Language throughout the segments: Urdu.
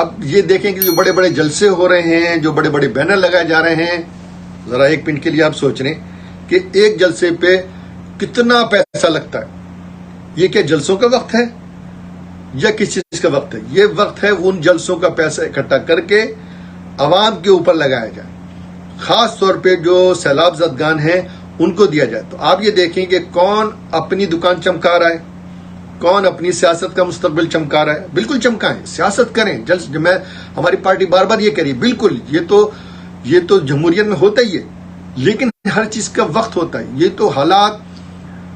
اب یہ دیکھیں کہ جو بڑے بڑے جلسے ہو رہے ہیں، جو بڑے بڑے بینر لگائے جا رہے ہیں، ذرا ایک منٹ کے لیے آپ سوچ رہے ہیں کہ ایک جلسے پہ کتنا پیسہ لگتا ہے. یہ کیا جلسوں کا وقت ہے یا کس چیز کا وقت ہے؟ یہ وقت ہے ان جلسوں کا پیسہ اکٹھا کر کے عوام کے اوپر لگایا جائے، خاص طور پہ جو سیلاب زدگان ہیں ان کو دیا جائے. تو آپ یہ دیکھیں کہ کون اپنی دکان چمکا رہا ہے، کون اپنی سیاست کا مستقبل چمکا رہا ہے. بالکل چمکائیں، سیاست کریں. میں ہماری پارٹی بار بار یہ کہہ رہی ہے، بالکل یہ تو جمہوریت میں ہوتا ہی ہے، لیکن ہر چیز کا وقت ہوتا ہے. یہ تو حالات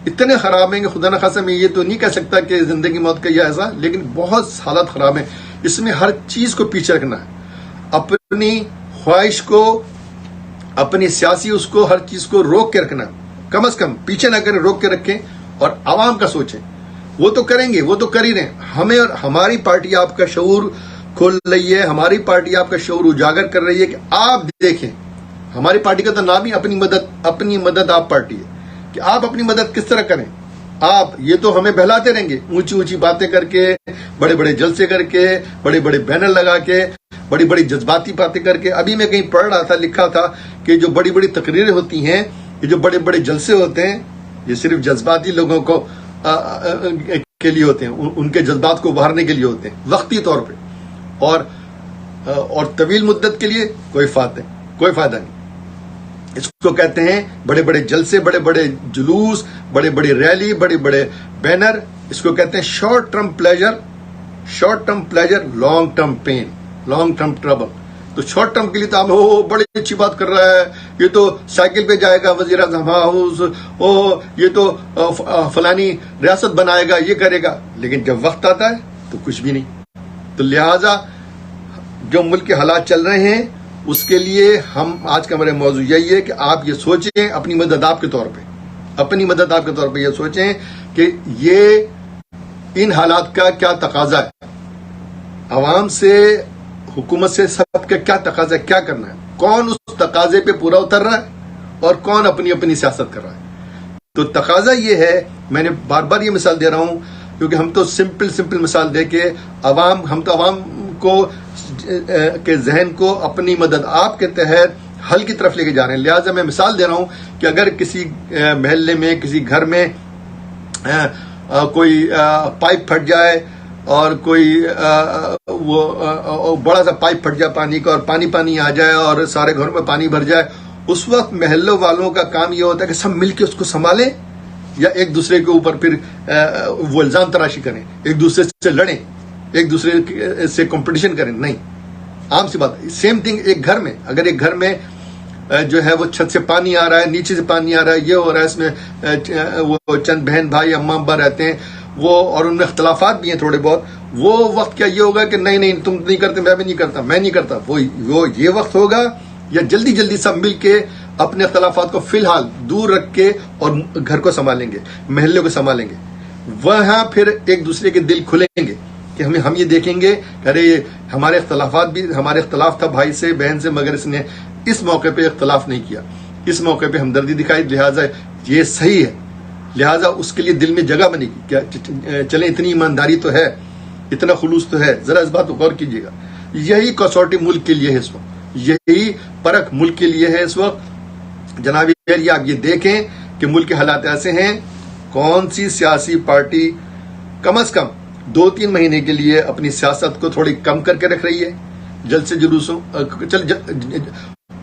اتنے خراب ہیں کہ خدا نخواستہ میں یہ تو نہیں کہہ سکتا کہ زندگی موت کا یہ ایسا، لیکن بہت حالات خراب ہیں. اس میں ہر چیز کو پیچھے رکھنا ہے، اپنی خواہش کو، اپنی سیاسی اس کو، ہر چیز کو روک کے رکھنا. کم از کم پیچھے نہ کریں، روک کے رکھیں اور عوام کا سوچیں. وہ تو کریں گے، وہ تو کر ہی رہے ہیں. ہمیں اور ہماری پارٹی آپ کا شعور کھول رہی ہے، ہماری پارٹی آپ کا شعور اجاگر کر رہی ہے کہ آپ دیکھیں. ہماری پارٹی کا تو نام ہی اپنی مدد آپ پارٹی ہے کہ آپ اپنی مدد کس طرح کریں. آپ یہ تو ہمیں بہلاتے رہیں گے اونچی اونچی باتیں کر کے، بڑے بڑے جلسے کر کے، بڑے بڑے بینر لگا کے، بڑی بڑی جذباتی باتیں کر کے. ابھی میں کہیں پڑھ رہا تھا، لکھا تھا کہ جو بڑی بڑی تقریریں ہوتی ہیں، یہ جو بڑے بڑے جلسے ہوتے ہیں، یہ صرف جذباتی لوگوں کو کے لیے ہوتے ہیں، ان کے جذبات کو ابھارنے کے لیے ہوتے ہیں وقتی طور پہ، اور طویل مدت کے لیے کوئی فائدہ نہیں. اس کو کہتے ہیں بڑے بڑے جلسے، بڑے بڑے جلوس، بڑے بڑی ریلی، بڑے بڑے بینر. اس کو کہتے ہیں short term pleasure, long term pain, long term trouble. تو شارٹ ٹرم کے لیے تو آپ بڑی اچھی بات کر رہا ہے، یہ تو سائیکل پہ جائے گا وزیر اعظم ہاؤس، یہ تو فلانی ریاست بنائے گا، یہ کرے گا. لیکن جب وقت آتا ہے تو کچھ بھی نہیں. تو لہٰذا جو ملک کے حالات چل رہے ہیں اس کے لیے آج کا ہمارا موضوع یہی ہے کہ آپ یہ سوچیں اپنی مدد آپ کے طور پہ یہ سوچیں کہ یہ ان حالات کا کیا تقاضا ہے، عوام سے، حکومت سے، سب کا کیا تقاضا ہے، کیا کرنا ہے، کون اس تقاضے پہ پورا اتر رہا ہے اور کون اپنی سیاست کر رہا ہے. تو تقاضا یہ ہے، میں نے بار بار یہ مثال دے رہا ہوں کیونکہ ہم تو سمپل مثال دے کے ہم تو عوام کو کے ذہن کو اپنی مدد آپ کے تحت حل کی طرف لے کے جا رہے ہیں. لہٰذا میں مثال دے رہا ہوں کہ اگر کسی محلے میں، کسی گھر میں کوئی پائپ پھٹ جائے اور کوئی وہ بڑا سا پائپ پھٹ جائے پانی کا، اور پانی آ جائے اور سارے گھروں میں پانی بھر جائے، اس وقت محلوں والوں کا کام یہ ہوتا ہے کہ سب مل کے اس کو سنبھالیں یا ایک دوسرے کے اوپر پھر وہ الزام تراشی کریں، ایک دوسرے سے لڑیں، ایک دوسرے سے کمپٹیشن کریں. نہیں، عام سی بات. سیم تھنگ ایک گھر میں، اگر ایک گھر میں جو ہے وہ چھت سے پانی آ رہا ہے، نیچے سے پانی آ رہا ہے، یہ ہو رہا ہے، اس میں وہ چند بہن بھائی اماں ابا رہتے ہیں، وہ اور ان میں اختلافات بھی ہیں تھوڑے بہت. وہ وقت کیا یہ ہوگا کہ نہیں تم نہیں کرتے، میں بھی نہیں کرتا، وہ یہ وقت ہوگا یا جلدی سب مل کے اپنے اختلافات کو فی الحال دور رکھ کے اور گھر کو سنبھالیں گے، محلے کو سنبھالیں گے. وہاں پھر ایک دوسرے کے دل کھلیں گے کہ ہم یہ دیکھیں گے کہ ارے ہمارے اختلاف تھا بھائی سے، بہن سے، مگر اس نے اس موقع پہ اختلاف نہیں کیا، اس موقع پہ ہمدردی دکھائی، لہٰذا یہ صحیح ہے. لہٰذا اس کے لیے دل میں جگہ بنے گی. کیا چلیں اتنی ایمانداری تو ہے، اتنا خلوص تو ہے، ذرا اس بات کو غور کیجیے گا. یہی کسوٹی ملک کے لیے ہے اس وقت، یہی پرکھ ملک کے لیے ہے اس وقت. جناب آپ یہ دیکھیں کہ ملک کے حالات ایسے ہیں، کون سی سیاسی پارٹی کم از کم 2-3 مہینے کے لیے اپنی سیاست کو تھوڑی کم کر کے رکھ رہی ہے، جلسے جلوسوں.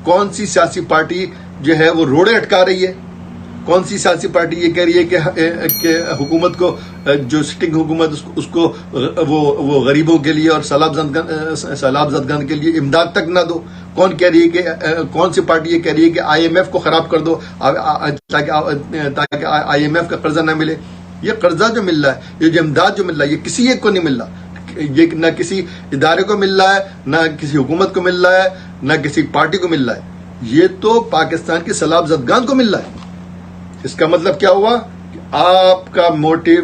کون سی سیاسی پارٹی جو ہے وہ روڑے اٹکا رہی ہے؟ کون سی سیاسی پارٹی یہ کہہ رہی ہے کہ حکومت کو، جو سٹنگ حکومت، اس کو وہ غریبوں کے لیے اور سیلاب زدگان کے لیے امداد تک نہ دو؟ کون کہہ رہی ہے کہ کون سی پارٹی یہ کہہ رہی ہے کہ IMF کو خراب کر دو تاکہ IMF کا قرضہ نہ ملے؟ یہ قرضہ جو مل رہا ہے، یہ جو امداد جو مل رہا ہے، یہ کسی ایک کو نہیں مل رہا. یہ نہ کسی ادارے کو مل رہا ہے، نہ کسی حکومت کو مل رہا ہے، نہ کسی پارٹی کو مل رہا ہے. یہ تو پاکستان کی سیلاب زدگان کو مل رہا ہے. اس کا مطلب کیا ہوا کہ آپ کا موٹیو،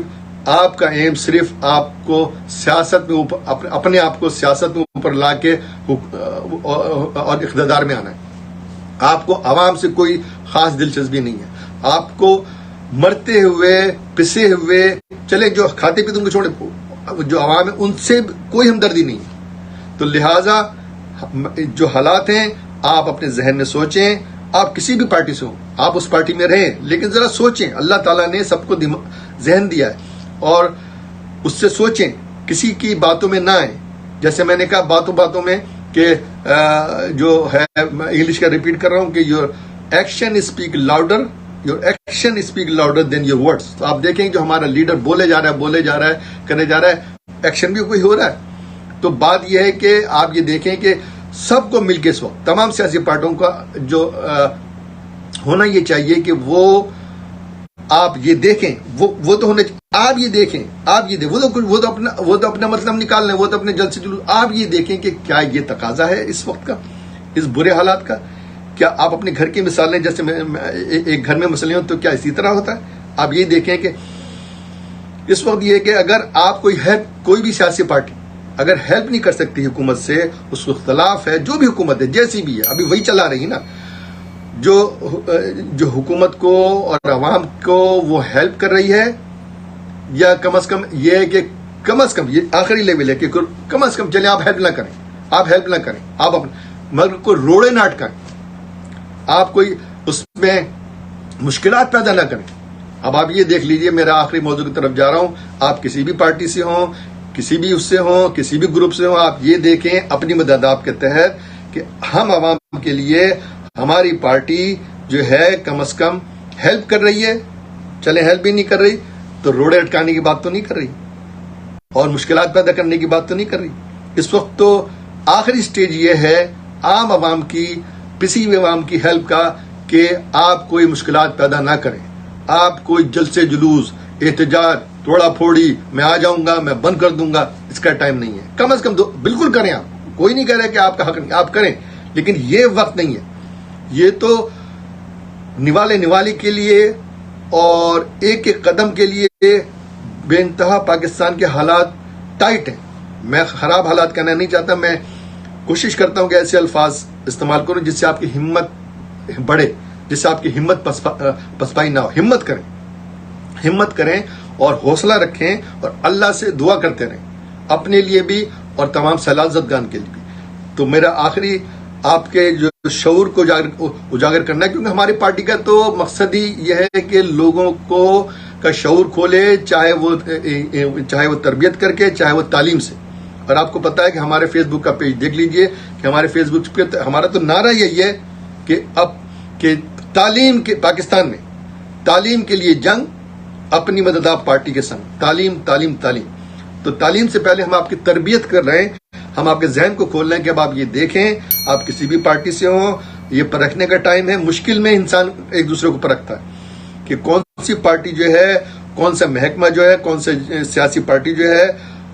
آپ کا ایم صرف آپ کو سیاست میں اوپر، اپنے آپ کو سیاست میں اوپر لا کے اور اقتدار میں آنا ہے. آپ کو عوام سے کوئی خاص دلچسپی نہیں ہے. آپ کو مرتے ہوئے، پسے ہوئے، چلے جو کھاتے پیتے ان کو چھوڑے، جو عوام ہے ان سے کوئی ہمدردی نہیں ہے. تو لہٰذا جو حالات ہیں آپ اپنے ذہن میں سوچیں. آپ کسی بھی پارٹی سے ہوں, آپ اس پارٹی میں رہیں, لیکن ذرا سوچیں. اللہ تعالیٰ نے سب کو ذہن دیا ہے اور اس سے سوچیں, کسی کی باتوں میں نہ آئیں. جیسے میں نے کہا باتوں میں کہ جو ہے انگلش کا ریپیٹ کر رہا ہوں کہ your action speak louder than your words. تو آپ دیکھیں جو ہمارا لیڈر بولے جا رہا ہے کرنے جا رہا ہے, ایکشن بھی کوئی ہو رہا ہے. تو بات یہ ہے کہ آپ یہ دیکھیں کہ سب کو مل کے اس وقت تمام سیاسی پارٹیوں کا جو ہونا یہ چاہیے کہ وہ آپ یہ دیکھیں, وہ تو ہونے, آپ یہ دیکھیں وہ تو اپنا مطلب نکال لیں, وہ تو اپنے جلد سے جلد. آپ یہ دیکھیں کہ کیا یہ تقاضا ہے اس وقت کا, اس برے حالات کا. کیا آپ اپنے گھر کی مثال لیں, جیسے ایک گھر میں مسئلے ہوں تو کیا اسی طرح ہوتا ہے. آپ یہ دیکھیں کہ اس وقت یہ کہ اگر آپ کوئی بھی سیاسی پارٹی اگر ہیلپ نہیں کر سکتی حکومت سے, اس کو اختلاف ہے, جو بھی حکومت ہے جیسی بھی ہے ابھی وہی چلا رہی نا, جو حکومت کو اور عوام کو وہ ہیلپ کر رہی ہے, یا کم از کم یہ ہے کہ کم از کم یہ آخری لیول ہے کہ کم از کم چلیں آپ ہیلپ نہ کریں, آپ مگر کوئی روڑے نہ اٹکائیں, آپ کوئی اس میں مشکلات پیدا نہ کریں. اب آپ یہ دیکھ لیجئے, میرا آخری موضوع کی طرف جا رہا ہوں, آپ کسی بھی پارٹی سے ہوں, کسی بھی اس سے ہوں, کسی بھی گروپ سے ہوں, آپ یہ دیکھیں اپنی مدادات کے تحت کہ ہم عوام کے لیے ہماری پارٹی جو ہے کم از کم ہیلپ کر رہی ہے. چلیں ہیلپ بھی نہیں کر رہی تو روڑے اٹکانے کی بات تو نہیں کر رہی اور مشکلات پیدا کرنے کی بات تو نہیں کر رہی. اس وقت تو آخری سٹیج یہ ہے عام عوام کی, پسی ہوئے عوام کی ہیلپ کا, کہ آپ کوئی مشکلات پیدا نہ کریں. آپ کوئی جلسے جلوس, احتجاج, توڑا پھوڑی, میں آ جاؤں گا, میں بند کر دوں گا, اس کا ٹائم نہیں ہے. کم از کم بالکل کریں. آپ کوئی نہیں کہہ رہے کہ آپ کا حق نہیں, آپ کریں, لیکن یہ وقت نہیں ہے. یہ تو نوالی کے لیے اور ایک ایک قدم کے لیے بے انتہا پاکستان کے حالات ٹائٹ ہیں. میں خراب حالات کہنا نہیں چاہتا, میں کوشش کرتا ہوں کہ ایسے الفاظ استعمال کروں جس سے آپ کی ہمت بڑھے, جس سے آپ کی ہمت پسپائی نہ ہو. ہمت کریں اور حوصلہ رکھیں اور اللہ سے دعا کرتے رہیں, اپنے لیے بھی اور تمام سیلاب زدگان کے لیے بھی. تو میرا آخری آپ کے جو شعور کو اجاگر کرنا ہے, کیونکہ ہماری پارٹی کا تو مقصد ہی یہ ہے کہ لوگوں کا شعور کھولے, چاہے وہ تربیت کر کے, چاہے وہ تعلیم سے. اور آپ کو پتا ہے کہ ہمارے فیس بک کا پیج دیکھ لیجئے کہ ہمارے فیس بک پہ ہمارا تو نعرہ یہی ہے کہ تعلیم کے پاکستان میں تعلیم کے لیے جنگ, اپنی مدد آپ پارٹی کے سنگ, تعلیم تعلیم تعلیم. تو تعلیم سے پہلے ہم آپ کی تربیت کر رہے ہیں, ہم آپ کے ذہن کو کھول رہے ہیں کہ اب آپ یہ دیکھیں, آپ کسی بھی پارٹی سے ہوں, یہ پرکھنے کا ٹائم ہے. مشکل میں انسان ایک دوسرے کو پرکھتا ہے کہ کون سی پارٹی جو ہے, کون سا محکمہ جو ہے, کون سے سیاسی پارٹی جو ہے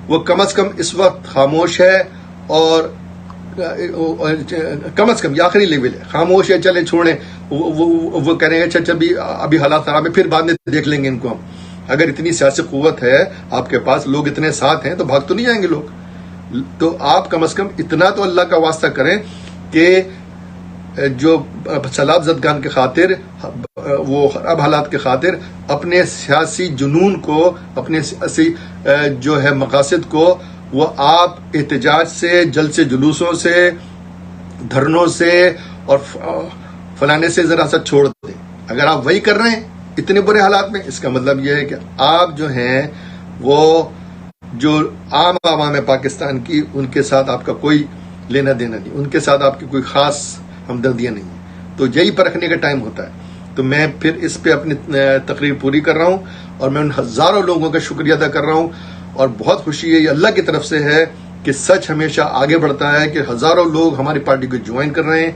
وہ کم از کم اس وقت خاموش ہے, اور کم از کم یہ آخری لیول ہے, خاموش ہے. چلیں چھوڑیں, وہ کہہ رہے ہیں اچھا ابھی حالات خراب ہے, پھر بعد میں دیکھ لیں گے ان کو ہم. اگر اتنی سیاسی قوت ہے آپ کے پاس, لوگ اتنے ساتھ ہیں, تو بھاگ تو نہیں جائیں گے لوگ. تو آپ کم از کم اتنا تو اللہ کا واسطہ کریں کہ جو سیلاب زدگان کے خاطر, وہ خراب حالات کے خاطر اپنے سیاسی جنون کو, اپنے سیاسی جو ہے مقاصد کو, وہ آپ احتجاج سے, جلسے جلوسوں سے, دھرنوں سے اور فلانے سے ذرا سا چھوڑ دیں. اگر آپ وہی کر رہے ہیں اتنے برے حالات میں, اس کا مطلب یہ ہے کہ آپ جو ہیں وہ جو عام عوام ہے پاکستان کی, ان کے ساتھ آپ کا کوئی لینا دینا نہیں, ان کے ساتھ آپ کی کوئی خاص ہمدردیاں نہیں ہیں. تو یہی پرکھنے کا ٹائم ہوتا ہے. تو میں پھر اس پہ اپنی تقریر پوری کر رہا ہوں, اور میں ان ہزاروں لوگوں کا شکریہ ادا کر رہا ہوں, اور بہت خوشی ہے, یہ اللہ کی طرف سے ہے کہ سچ ہمیشہ آگے بڑھتا ہے, کہ ہزاروں لوگ ہماری پارٹی کو جوائن کر رہے ہیں.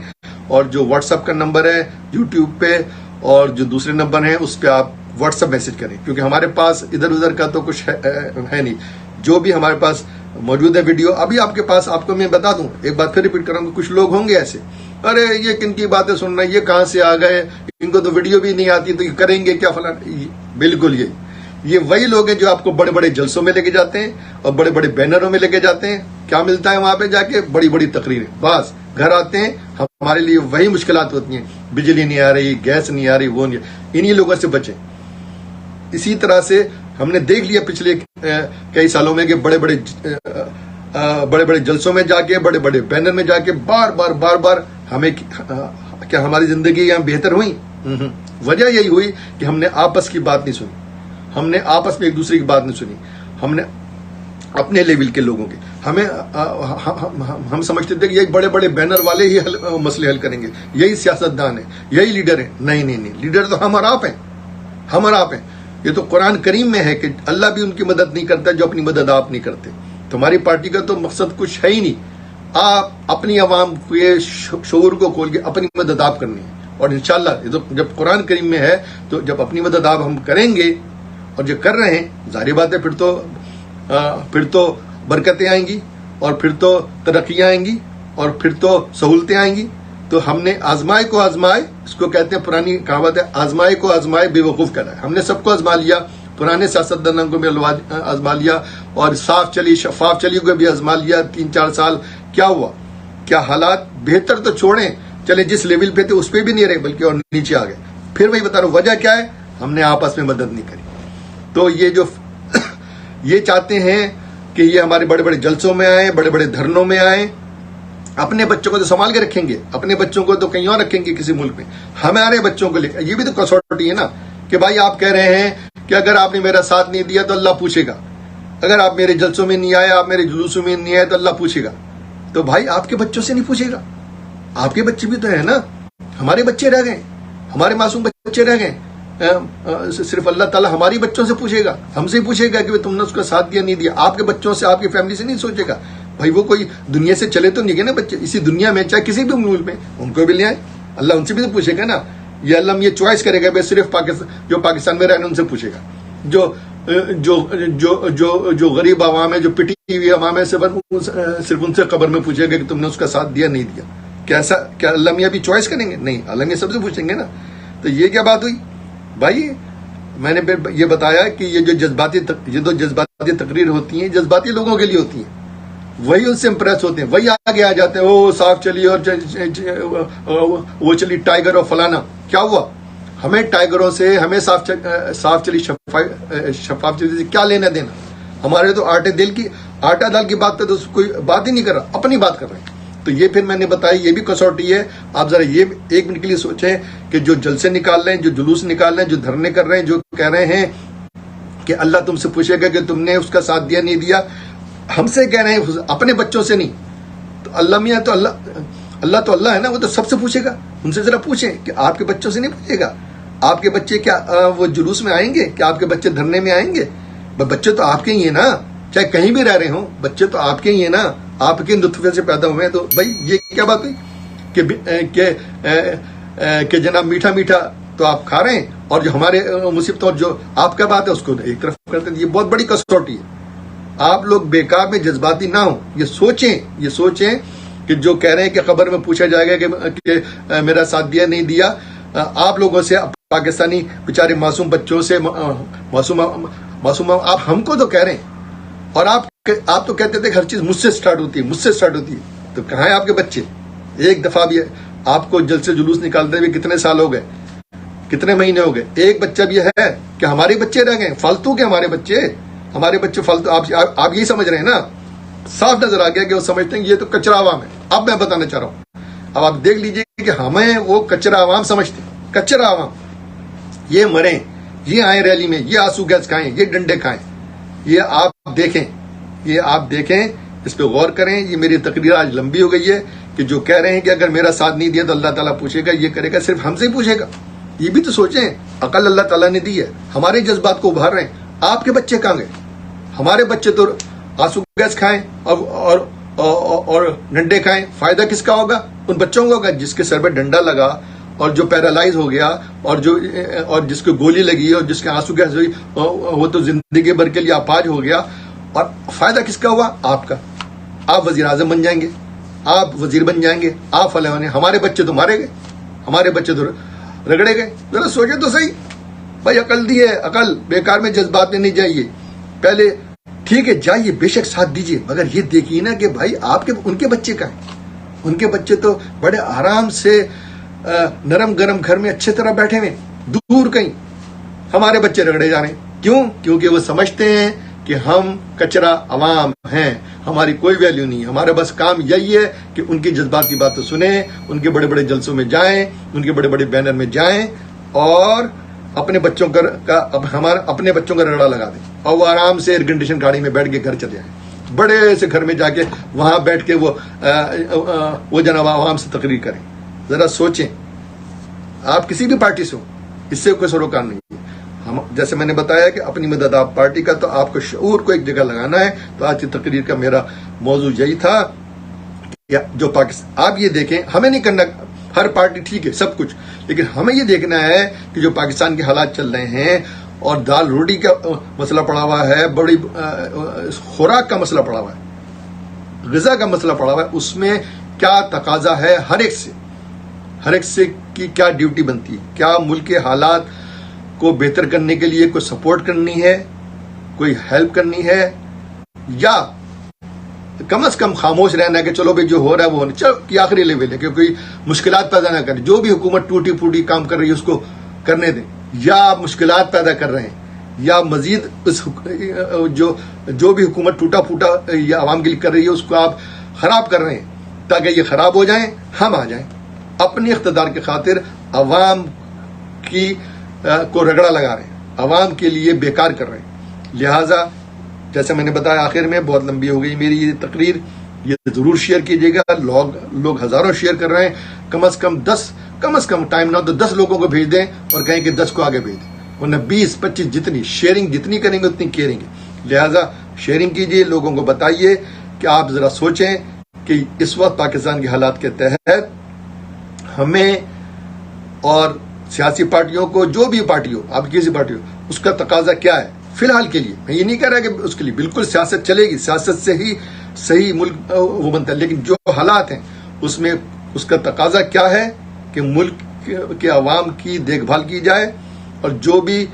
اور جو واٹس ایپ کا نمبر ہے یوٹیوب پہ, اور جو دوسرے نمبر ہیں اس پہ آپ واٹس ایپ میسج کریں, کیونکہ ہمارے پاس ادھر ادھر کا تو کچھ ہے نہیں. جو بھی ہمارے پاس موجود ہے ویڈیو, ابھی آپ کے پاس, آپ کو میں بتا دوں, ایک بات پھر ریپیٹ کروں گا, کچھ لوگ ہوں گے ایسے, ارے یہ کن کی باتیں سن رہے ہیں, یہ کہاں سے آ گئے, ان کو تو ویڈیو بھی نہیں آتی تو یہ کریں گے کیا فلاں. بالکل یہ وہی لوگ ہیں جو آپ کو بڑے بڑے جلسوں میں لے کے جاتے ہیں اور بڑے بڑے بینروں میں لے کے جاتے ہیں. کیا ملتا ہے وہاں پہ جا کے؟ بڑی بڑی تقریریں. بس گھر آتے ہیں, ہمارے لیے وہی مشکلات ہوتی ہیں, بجلی نہیں آ رہی, گیس نہیں آ رہی, وہ نہیں. انہی لوگوں سے بچیں. اسی طرح سے ہم نے دیکھ لیا پچھلے کئی سالوں میں کہ بڑے بڑے بڑے بڑے جلسوں میں جا کے، بڑے بڑے بینر میں جا کے بار بار ہمیں کیا ہماری زندگی یہاں بہتر ہوئی؟ وجہ یہی ہوئی کہ ہم نے آپس کی بات نہیں سنی، ہم نے آپس میں ایک دوسرے کی بات نہیں سنی، ہم نے اپنے لیول کے لوگوں کے ہم سمجھتے تھے کہ یہ بڑے بڑے بینر والے ہی مسئلے حل کریں گے، یہی سیاستدان ہیں، یہی لیڈر ہیں۔ نہیں، لیڈر تو ہم اور آپ ہیں۔ یہ تو قرآن کریم میں ہے کہ اللہ بھی ان کی مدد نہیں کرتا جو اپنی مدد آپ نہیں کرتے۔ تمہاری پارٹی کا تو مقصد کچھ ہے ہی نہیں، آپ اپنی عوام کے شعور کو کھول کے اپنی مدد آپ کرنی ہے، اور انشاءاللہ یہ تو جب قرآن کریم میں ہے تو جب اپنی مدد آپ ہم کریں گے اور جو کر رہے ہیں، ظاہر بات ہے پھر تو برکتیں آئیں گی، اور پھر تو ترقیاں آئیں گی، اور پھر تو سہولتیں آئیں گی۔ تو ہم نے آزمائے کو آزمائے، اس کو کہتے ہیں، پرانی کہاوت ہے، آزمائے کو آزمائے بے وقوف کہلائے۔ ہم نے سب کو آزما لیا، پرانے سیاستدانوں کو بھی آزما لیا، اور شفاف چلی کو بھی آزما لیا 3-4 سال۔ کیا ہوا؟ کیا حالات بہتر تو چھوڑیں، چلے جس لیول پہ تھے اس پہ بھی نہیں رہے بلکہ اور نیچے آ گئے۔ پھر وہی بتا رہا ہوں، وجہ کیا ہے؟ ہم نے آپس میں مدد نہیں کری۔ تو یہ چاہتے ہیں کہ یہ ہمارے بڑے بڑے جلسوں میں آئیں، بڑے بڑے دھرنوں میں آئیں، اپنے بچوں کو تو سنبھال کے رکھیں گے، اپنے بچوں کو تو کہیں اور رکھیں گے کسی ملک میں، ہمارے بچوں کو لے کر۔ یہ بھی تو کسوٹی ہے نا کہ بھائی آپ کہہ رہے ہیں کہ اگر آپ نے میرا ساتھ نہیں دیا تو اللہ پوچھے گا، اگر آپ میرے جلسوں میں نہیں آئے، آپ میرے جلوسوں میں نہیں آئے تو اللہ پوچھے گا۔ تو بھائی آپ کے بچوں سے نہیں پوچھے گا، آپ کے بچے بھی تو ہیں نا، ہمارے بچے رہ گئے، ہمارے معصوم بچے رہ گئے۔ صرف اللہ تعالیٰ ہماری بچوں سے پوچھے گا، ہم سے پوچھے گا کہ تم نے اس کا ساتھ دیا نہیں دیا، آپ کے بچوں سے، آپ کی فیملی سے نہیں سوچے گا۔ بھائی وہ کوئی دنیا سے چلے تو نہیں گئے نا بچے، اسی دنیا میں چاہے کسی بھی ملک میں، ان کو بھی لے آئے، اللہ ان سے بھی تو پوچھے گا نا۔ یہ اللہ یہ چوائس کرے گا، صرف جو پاکستان میں رہنے ان سے پوچھے گا، جو غریب عوام ہے، جو پٹی ہوئی عوام ہے، صرف ان سے قبر میں پوچھے گا کہ تم نے اس کا ساتھ دیا نہیں دیا۔ کیا اللہ میاں بھی چوائس کریں گے؟ نہیں، اللہ میاں سب سے پوچھیں گے نا۔ تو یہ کیا بات ہوئی بھائی؟ میں نے یہ بتایا کہ یہ جو جذباتی تقریر ہوتی ہیں، جذباتی لوگوں کے لیے ہوتی ہیں، وہی ان سے امپریس ہوتے ہیں، وہی آگے آ جاتے ہیں، او صاف چلی اور وہ چلی ٹائیگر اور فلانا۔ کیا ہوا؟ ہمیں ٹائیگروں سے، ہمیں صاف چلی شفاف چلی سے کیا لینا دینا؟ ہمارے تو آٹا دال کی بات پہ تو کوئی بات ہی نہیں کر رہا، اپنی بات کر رہے ہیں۔ تو یہ پھر میں نے بتایا، یہ بھی کسوٹی ہے۔ آپ ذرا یہ 1 منٹ کے لیے سوچیں کہ جو جلسے نکال رہے ہیں، جو جلوس نکال رہے ہیں، جو دھرنے کر رہے ہیں، جو کہہ رہے ہیں کہ اللہ تم سے پوچھے گا کہ تم نے اس کا ساتھ دیا نہیں دیا، ہم سے کہہ رہے ہیں، اپنے بچوں سے نہیں۔ تو اللہ میاں تو اللہ ہے نا، وہ تو سب سے پوچھے گا۔ ان سے ذرا پوچھیں کہ آپ کے بچوں سے نہیں پوچھے گا؟ آپ کے بچے کیا وہ جلوس میں آئیں گے؟ کیا آپ کے بچے دھرنے میں آئیں گے؟ بچے تو آپ کے ہی ہیں نا، چاہے کہیں بھی رہ رہے ہوں، بچے تو آپ کے ہی ہیں نا، آپ کے نطفے سے پیدا ہوئے ہیں۔ تو بھائی یہ کیا بات ہوئی کہ جناب میٹھا میٹھا تو آپ کھا رہے ہیں، اور جو ہمارے مصیبت اور جو آپ کا بات ہے اس کو ایک طرف کرتے ہیں۔ یہ بہت بڑی کسوٹی ہے۔ آپ لوگ بیکار میں جذباتی نہ ہوں، یہ سوچیں کہ جو کہہ رہے ہیں کہ قبر میں پوچھا جائے گا کہ میرا ساتھ دیا نہیں دیا، آپ لوگوں سے، پاکستانی بیچارے معصوم بچوں سے، معصوم آپ ہم کو تو کہہ رہے ہیں، اور آپ تو کہتے تھے کہ ہر چیز مجھ سے سٹارٹ ہوتی ہے، تو کہاں ہیں آپ کے بچے؟ ایک دفعہ بھی آپ کو جلسے جلوس نکالتے ہوئے کتنے سال ہو گئے، کتنے مہینے ہو گئے؟ ایک بچہ بھی ہے کہ ہمارے بچے رہ گئے فالتو کے؟ ہمارے بچے فالتو؟ آپ یہی سمجھ رہے ہیں نا؟ صاف نظر آ گیا کہ وہ سمجھتے ہیں کہ یہ تو کچرا عوام ہے۔ اب میں بتانا چاہ رہا ہوں، اب آپ دیکھ لیجئے کہ ہمیں وہ کچرا عوام سمجھتے ہیں، کچرا عوام۔ یہ مریں، یہ آئیں ریلی میں، یہ آنسو گیس کھائیں، یہ ڈنڈے کھائیں، یہ آپ دیکھیں، اس پہ غور کریں۔ یہ میری تقریر آج لمبی ہو گئی ہے کہ جو کہہ رہے ہیں کہ اگر میرا ساتھ نہیں دیا تو اللہ تعالیٰ پوچھے گا، یہ کرے گا، صرف ہم سے ہی پوچھے گا۔ یہ بھی تو سوچیں، عقل اللہ تعالیٰ نے دی ہے، ہمارے جذبات کو ابھار رہے ہیں۔ آپ کے بچے کہاں گئے؟ ہمارے بچے تو آنسو گیس کھائیں اور ڈنڈے کھائیں، فائدہ کس کا ہوگا؟ ان بچوں کو ہوگا جس کے سر پہ ڈنڈا لگا اور جو پیرالائز ہو گیا، اور جس کو گولی لگی اور جس کے آنسو گیس ہوئی، وہ تو زندگی بھر کے لیے اپاہج ہو گیا۔ اور فائدہ کس کا ہوا؟ آپ کا۔ آپ وزیر اعظم بن جائیں گے، آپ وزیر بن جائیں گے، آپ فلاں ہونے، ہمارے بچے تو مارے گئے، ہمارے بچے تو رگڑے گئے۔ ذرا سوچے تو صحیح بھائی، عقل دی ہے، عقل بیکار میں جذبات میں نہیں جائیے۔ پہلے ٹھیک ہے جائیے، بے شک ساتھ دیجیے، مگر یہ دیکھیے نا کہ بھائی ان کے بچے کہاں ہیں؟ ان کے بچے تو بڑے آرام سے نرم گرم گھر میں اچھے طرح بیٹھے ہوئے، دور کہیں۔ ہمارے بچے رگڑے جا رہے ہیں، کیوں؟ کیونکہ وہ سمجھتے ہیں کہ ہم کچرا عوام ہیں، ہماری کوئی ویلیو نہیں ہے، ہمارا بس کام یہی ہے کہ ان کی جذباتی باتیں سنیں، ان کے بڑے بڑے جلسوں میں جائیں، ان کے بڑے بڑے بینر میں جائیں اور اپنے بچوں کا اپنے بچوں کا رگڑا لگا دیں اور وہ آرام سے ایئر کنڈیشن گاڑی میں بیٹھ کے گھر چلے آئیں، بڑے سے گھر میں جا کے وہاں بیٹھ کے وہ جناب عوام سے تقریر کریں۔ ذرا سوچیں، آپ کسی بھی پارٹی سے ہو، اس سے کوئی سروکار نہیں ہے۔ جیسے میں نے بتایا کہ اپنی مدد آپ پارٹی کا، تو آپ کو شعور کو ایک جگہ لگانا ہے۔ تو آج کی تقریر کا میرا موضوع یہی تھا کہ جو پاکستان، آپ یہ دیکھیں، ہمیں نہیں کرنا، ہر پارٹی ٹھیک ہے سب کچھ، لیکن ہمیں یہ دیکھنا ہے کہ جو پاکستان کے حالات چل رہے ہیں اور دال روٹی کا مسئلہ پڑا ہوا ہے، بڑی خوراک کا مسئلہ پڑا ہوا ہے، غذا کا مسئلہ پڑا ہوا ہے، اس میں کیا تقاضا ہے ہر ایک سے کی کیا ڈیوٹی بنتی ہے، کیا ملک کے حالات کو بہتر کرنے کے لیے کوئی سپورٹ کرنی ہے، کوئی ہیلپ کرنی ہے، یا کم از کم خاموش رہنا ہے کہ چلو بھائی جو ہو رہا ہے وہ ہونا چلو کی آخری لیول ہے کہ کوئی مشکلات پیدا نہ کرے، جو بھی حکومت ٹوٹی پھوٹی کام کر رہی ہے اس کو کرنے دیں، یا آپ مشکلات پیدا کر رہے ہیں یا مزید جو بھی حکومت ٹوٹا پھوٹا یا عوام کے لیے کر رہی ہے اس کو آپ خراب کر رہے ہیں تاکہ یہ خراب ہو جائیں، ہم آ جائیں اپنی اقتدار کی خاطر عوام کی کو رگڑا لگا رہے ہیں، عوام کے لیے بیکار کر رہے ہیں۔ لہٰذا جیسے میں نے بتایا آخر میں، بہت لمبی ہو گئی میری یہ تقریر، یہ ضرور شیئر کیجیے گا، لوگ ہزاروں شیئر کر رہے ہیں، کم از کم ٹائم نہ تو 10 لوگوں کو بھیج دیں اور کہیں کہ 10 کو آگے بھیج دیں، ورنہ 20-25 جتنی شیئرنگ جتنی کریں گے اتنی کیئریں گے۔ لہٰذا شیئرنگ کیجیے، لوگوں کو بتائیے کہ آپ ذرا سوچیں کہ اس وقت پاکستان کے حالات کے تحت ہمیں اور سیاسی پارٹیوں کو، جو بھی پارٹی ہو، آپ کسی پارٹی ہو، اس کا تقاضا کیا ہے فی الحال کے لیے۔ میں یہ نہیں کہہ رہا کہ اس کے لیے بالکل سیاست چلے گی، سیاست سے ہی صحیح ملک وہ بنتا ہے، لیکن جو حالات ہیں اس میں اس کا تقاضا کیا ہے کہ ملک کے عوام کی دیکھ بھال کی جائے، اور جو بھی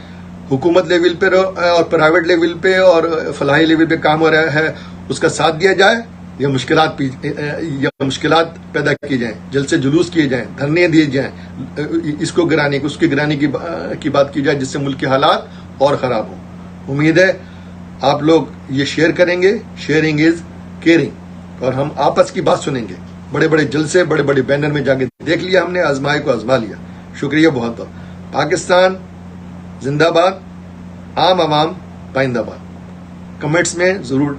حکومت لیول پہ اور پرائیویٹ لیول پہ اور فلاحی لیول پہ کام ہو رہا ہے اس کا ساتھ دیا جائے، یا مشکلات پیدا کی جائیں، جلسے جلوس کیے جائیں، دھرنے دیے جائیں، اس کو گرانے اس کے گرانے کی بات کی جائے، جس سے ملک کے حالات اور خراب ہوں۔ امید ہے آپ لوگ یہ شیئر کریں گے، شیئرنگ از کیئرنگ، اور ہم آپس کی بات سنیں گے۔ بڑے بڑے جلسے، بڑے بڑے بینر میں جا کے دیکھ لیا ہم نے، آزمائے کو آزما لیا۔ شکریہ بہت بہت۔ پاکستان زندہ باد، عام عوام پائندہ باد۔ کمنٹس میں ضرور